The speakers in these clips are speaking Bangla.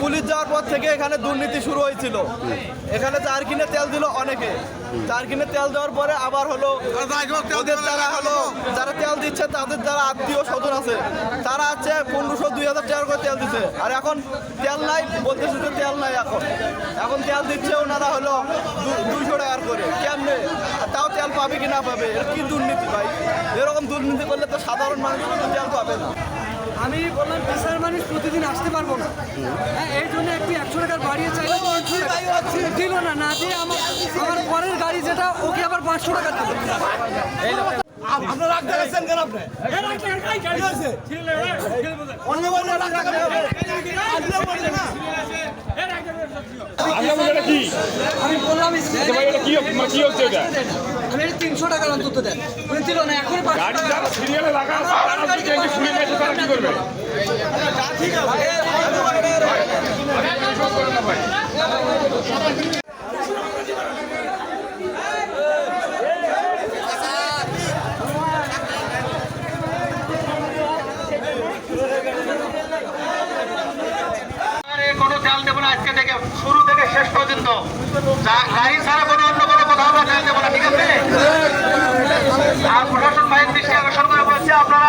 পুলিশ যাওয়ার পর থেকে এখানে দুর্নীতি শুরু হয়েছিল। এখানে 4 কিনে তেল দিল অনেকে, 4 কিনে তেল দেওয়ার পরে আবার হলো ওদের যারা তেল দিচ্ছে তাদের যারা আত্মীয় স্বজন আছে তারা আছে 1500-2000 টাকা করে তেল দিচ্ছে। আর এখন তেল নাই, বলতেছে যে তেল নাই। এখন তেল দিচ্ছে ওনারা হলো 200 টাকার করে। কেমনে তাও তেল পাবে কি না পাবে? এর কি দুর্নীতি ভাই? এরকম দুর্নীতি করলে তো সাধারণ মানুষ তেল পাবে না। আমি বললাম পেশার মানুষ প্রতিদিন আসতে পারবো না, হ্যাঁ এই জন্য একটু 100 টাকার বাড়িয়ে চাইলে দিল না, না দিয়ে আমার পরের গাড়ি যেটা ওকে আবার 500 টাকা দিল। আপনারা রাগ দেখাচ্ছেন কেন? আপনি অন্য বলে রাগ দেখাবেন আমি বললাম আমি 300 টাকার অন্তত দেন, উনি দিল না। এখন 500 টাকা সিরিয়ালে লাগা আছে, তারা যদি একটু শুনে নেয় তারা কি করবে? কোনো চাল দেবো না আজকে থেকে, শুরু থেকে শেষ পর্যন্ত গাড়ি ছাড়া কোনো অন্য কোনো কোথাও আমরা চাল দেবো না, ঠিক আছে? আর প্রশাসন বাহিনীর দৃষ্টি আকর্ষণ করে বলছে আমরা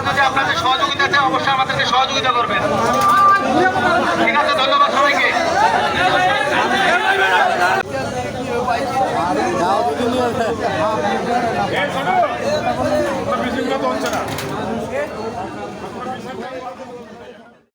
যদি আপনাদের সহযোগিতা চাই অবশ্যই আমাদেরকে সহযোগিতা করবেন, ঠিক আছে? ধন্যবাদ সবাইকে। বেশি হচ্ছে না।